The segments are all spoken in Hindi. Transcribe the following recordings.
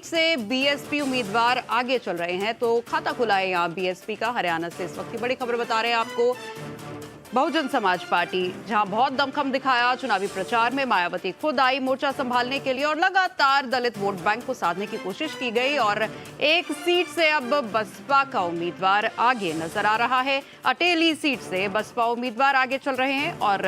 से बीएसपी उम्मीदवार आगे चल रहे हैं तो खाता खुला है यहाँ बीएसपी का। हरियाणा से इस वक्त की बड़ी खबर बता रहे हैं आपको। बहुजन समाज पार्टी जहां बहुत दमखम दिखाया चुनावी प्रचार में, मायावती खुद आई मोर्चा संभालने के लिए और लगातार दलित वोट बैंक को साधने की कोशिश की गई और एक सीट से अब बसपा का उम्मीदवार आगे नजर आ रहा है। अटेली सीट से बसपा उम्मीदवार आगे चल रहे हैं और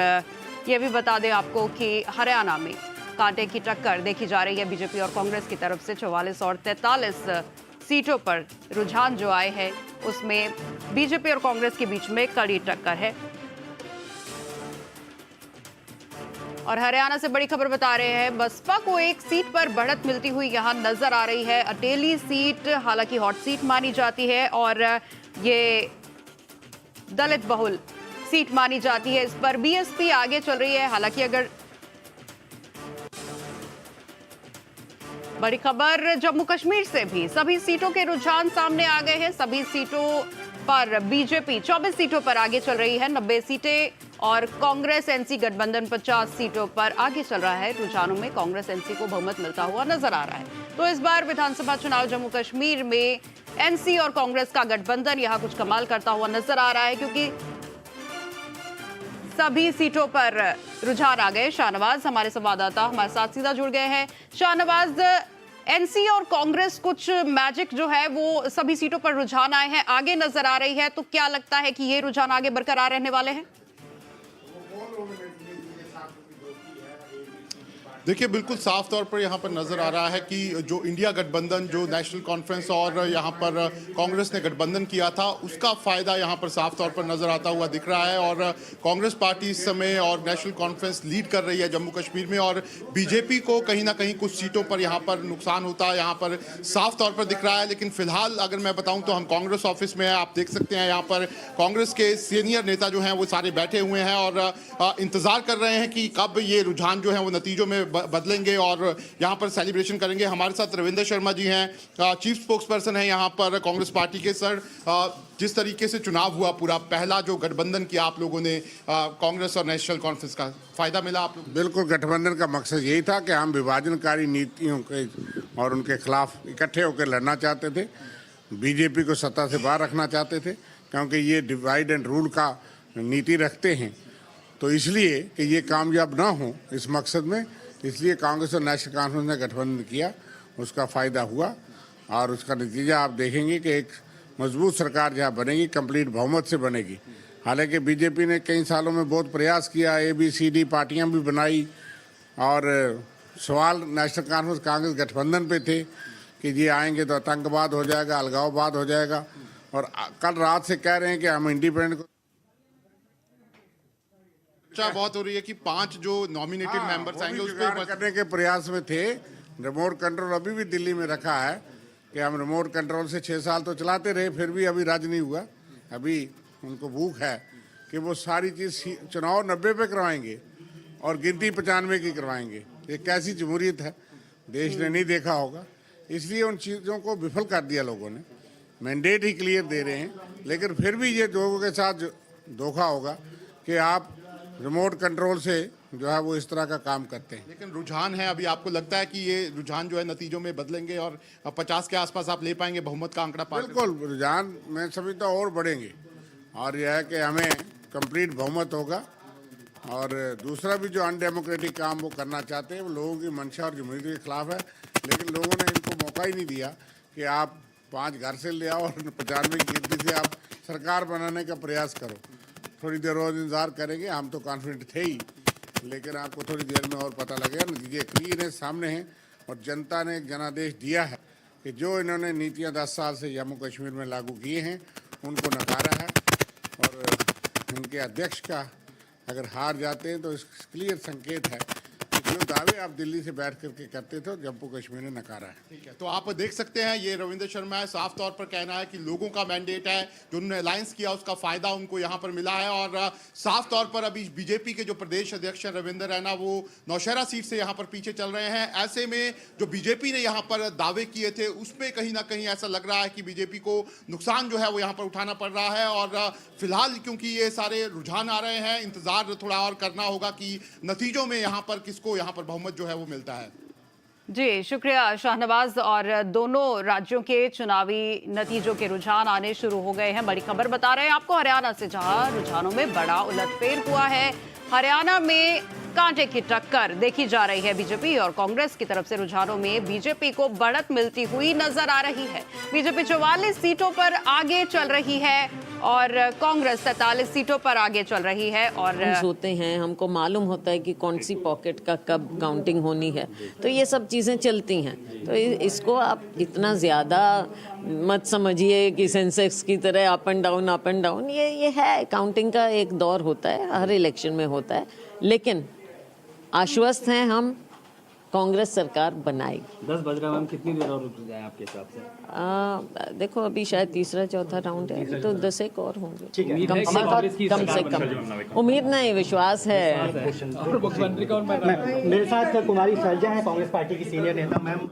ये भी बता दें आपको कि हरियाणा में कांटे की टक्कर देखी जा रही है बीजेपी और कांग्रेस की तरफ से। 44 और 43 सीटों पर रुझान जो आए हैं उसमें बीजेपी और कांग्रेस के बीच में कड़ी टक्कर है। और हरियाणा से बड़ी खबर बता रहे हैं, बसपा को एक सीट पर बढ़त मिलती हुई यहां नजर आ रही है। अटेली सीट हालांकि हॉट सीट मानी जाती है और ये दलित बहुल सीट मानी जाती है। इस पर बीएसपी आगे चल रही है। हालांकि अगर बड़ी खबर जम्मू कश्मीर से भी सभी सीटों के रुझान सामने आ गए हैं। सभी सीटों पर बीजेपी 24 सीटों पर आगे चल रही है, 90 सीटें, और कांग्रेस एनसी गठबंधन 50 सीटों पर आगे चल रहा है। रुझानों में कांग्रेस एनसी को बहुमत मिलता हुआ नजर आ रहा है। तो इस बार विधानसभा चुनाव जम्मू कश्मीर में एनसी और कांग्रेस का गठबंधन यहां कुछ कमाल करता हुआ नजर आ रहा है, क्योंकि सभी सीटों पर रुझान आ गए। शाहनवाज हमारे संवाददाता हमारे साथ सीधा जुड़ गए हैं। शाहनवाज, एनसी और कांग्रेस कुछ मैजिक जो है वो सभी सीटों पर रुझान आए हैं, आगे नजर आ रही है, तो क्या लगता है कि ये रुझान आगे बरकरार रहने वाले हैं? देखिए, बिल्कुल साफ तौर पर यहाँ पर नजर आ रहा है कि जो इंडिया गठबंधन, जो नेशनल कॉन्फ्रेंस और यहाँ पर कांग्रेस ने गठबंधन किया था, उसका फायदा यहाँ पर साफ तौर पर नजर आता हुआ दिख रहा है। और कांग्रेस पार्टी इस समय और नेशनल कॉन्फ्रेंस लीड कर रही है जम्मू कश्मीर में, और बीजेपी को कहीं ना कहीं कुछ सीटों पर यहाँ पर नुकसान होता है यहाँ पर साफ तौर पर दिख रहा है। लेकिन फिलहाल अगर मैं बताऊँ तो हम कांग्रेस ऑफिस में है, आप देख सकते हैं यहाँ पर कांग्रेस के सीनियर नेता जो हैं वो सारे बैठे हुए हैं और इंतजार कर रहे हैं कि कब ये रुझान जो है वो नतीजों में बदलेंगे और यहाँ पर सेलिब्रेशन करेंगे। हमारे साथ रविंद्र शर्मा जी हैं, चीफ स्पोक्स पर्सन है यहाँ पर कांग्रेस पार्टी के। सर, जिस तरीके से चुनाव हुआ, पूरा पहला जो गठबंधन किया आप लोगों ने कांग्रेस और नेशनल कॉन्फ्रेंस का, फायदा मिला आप लोग? बिल्कुल, गठबंधन का मकसद यही था कि हम विभाजनकारी नीतियों के और उनके खिलाफ इकट्ठे होकर लड़ना चाहते थे। बीजेपी को सत्ता से बाहर रखना चाहते थे, क्योंकि ये डिवाइड एंड रूल का नीति रखते हैं। तो इसलिए कि ये कामयाब ना हो इस मकसद में, इसलिए कांग्रेस और नेशनल कॉन्फ्रेंस ने गठबंधन किया। उसका फ़ायदा हुआ और उसका नतीजा आप देखेंगे कि एक मजबूत सरकार जहाँ बनेगी, कंप्लीट बहुमत से बनेगी। हालांकि बीजेपी ने कई सालों में बहुत प्रयास किया, ABCD पार्टियां भी बनाई, और सवाल नेशनल कॉन्फ्रेंस कांग्रेस गठबंधन पे थे कि ये आएंगे तो आतंकवाद हो जाएगा, अलगाववाद हो जाएगा। और कल रात से कह रहे हैं कि हम इंडिपेंडेंट बहुत हो रही है कि 5 जो नॉमिनेटेड मेंबर्स आएंगे उस पर करने के प्रयास में थे। रिमोट कंट्रोल अभी भी दिल्ली में रखा है कि हम रिमोट कंट्रोल से 6 साल तो चलाते रहे, फिर भी अभी राज नहीं हुआ। अभी उनको भूख है कि वो सारी चीज़ चुनाव 90 पे करवाएंगे और गिनती 95 की करवाएंगे। ये कैसी जमहूरियत है, देश ने नहीं देखा होगा। इसलिए उन चीज़ों को विफल कर दिया लोगों ने। मैंडेट ही क्लियर दे रहे हैं, लेकिन फिर भी ये लोगों के साथ धोखा होगा कि आप रिमोट कंट्रोल से जो है वो इस तरह का काम करते हैं। लेकिन रुझान है, अभी आपको लगता है कि ये रुझान जो है नतीजों में बदलेंगे और 50 के आसपास आप ले पाएंगे, बहुमत का आंकड़ा पार? बिल्कुल, रुझान मैं समझता हूँ और बढ़ेंगे, और यह है कि हमें कंप्लीट बहुमत होगा। और दूसरा भी जो अनडेमोक्रेटिक काम वो करना चाहते हैं, वो लोगों की मंशा और जमहूरियत के खिलाफ है। लेकिन लोगों ने इनको मौका ही नहीं दिया कि आप 5 घर से ले आओ और 95 की गिनती से आप सरकार बनाने का प्रयास करो। थोड़ी देर और इंतजार करेंगे, हम तो कॉन्फिडेंट थे ही, लेकिन आपको थोड़ी देर में और पता लगेगा। नतीजे क्लियर है, सामने हैं, और जनता ने एक जनादेश दिया है कि जो इन्होंने नीतियां 10 साल से जम्मू कश्मीर में लागू किए हैं उनको नकारा है। और इनके अध्यक्ष का अगर हार जाते हैं तो इस क्लियर संकेत है कि जो दावे आप दिल्ली से बैठ करके करते थे जम्मू कश्मीर ने नकारा है। ठीक है, तो आप देख सकते हैं ये रविंद्र शर्मा है, साफ तौर पर कहना है कि लोगों का मैंडेट है, जो उन्होंने अलायंस किया उसका फायदा उनको यहाँ पर मिला है। और साफ तौर पर अभी बीजेपी के जो प्रदेश अध्यक्ष है रविंद्र रैना, वो नौशहरा सीट से यहाँ पर पीछे चल रहे हैं। ऐसे में जो बीजेपी ने यहाँ पर दावे किए थे उसमें कहीं ना कहीं ऐसा लग रहा है कि बीजेपी को नुकसान जो है वो यहाँ पर उठाना पड़ रहा है। और फिलहाल क्योंकि ये सारे रुझान आ रहे हैं, इंतजार थोड़ा और करना होगा कि नतीजों में यहाँ पर किसको यहाँ पर बहुमत जो है वो मिलता है। जी शुक्रिया शाहनवाज। और दोनों राज्यों के चुनावी नतीजों के रुझान आने शुरू हो गए हैं। बड़ी खबर बता रहे हैं आपको हरियाणा से, जहां रुझानों में बड़ा उलटफेर हुआ है। हरियाणा में कांटे की टक्कर देखी जा रही है। बीजेपी और कांग्रेस की तरफ से रुझानों में बीजेपी को बढ़त मिलती हुई नजर आ रही है। बीजेपी 44 सीटों पर आगे चल रही है और कांग्रेस 43 सीटों पर आगे चल रही है। और होते हैं, हमको मालूम होता है कि कौन सी पॉकेट का कब काउंटिंग होनी है, तो ये सब चीज़ें चलती हैं। तो इसको आप इतना ज़्यादा मत समझिए कि सेंसेक्स की तरह अप एंड डाउन। ये है, काउंटिंग का एक दौर होता है, हर इलेक्शन में होता है। लेकिन आश्वस्त हैं हम, कांग्रेस सरकार बनाएगी। 10 बज रहा है मैम, कितनी देर और रुक जाए आपके हिसाब से? देखो अभी शायद तीसरा चौथा राउंड है, तो 10 एक और होंगे कम से कम। उम्मीद नहीं, विश्वास है। मुख्यमंत्री कौन बन रहा है? मेरे साथ कुमारी सैलजा है, कांग्रेस पार्टी की सीनियर नेता। मैम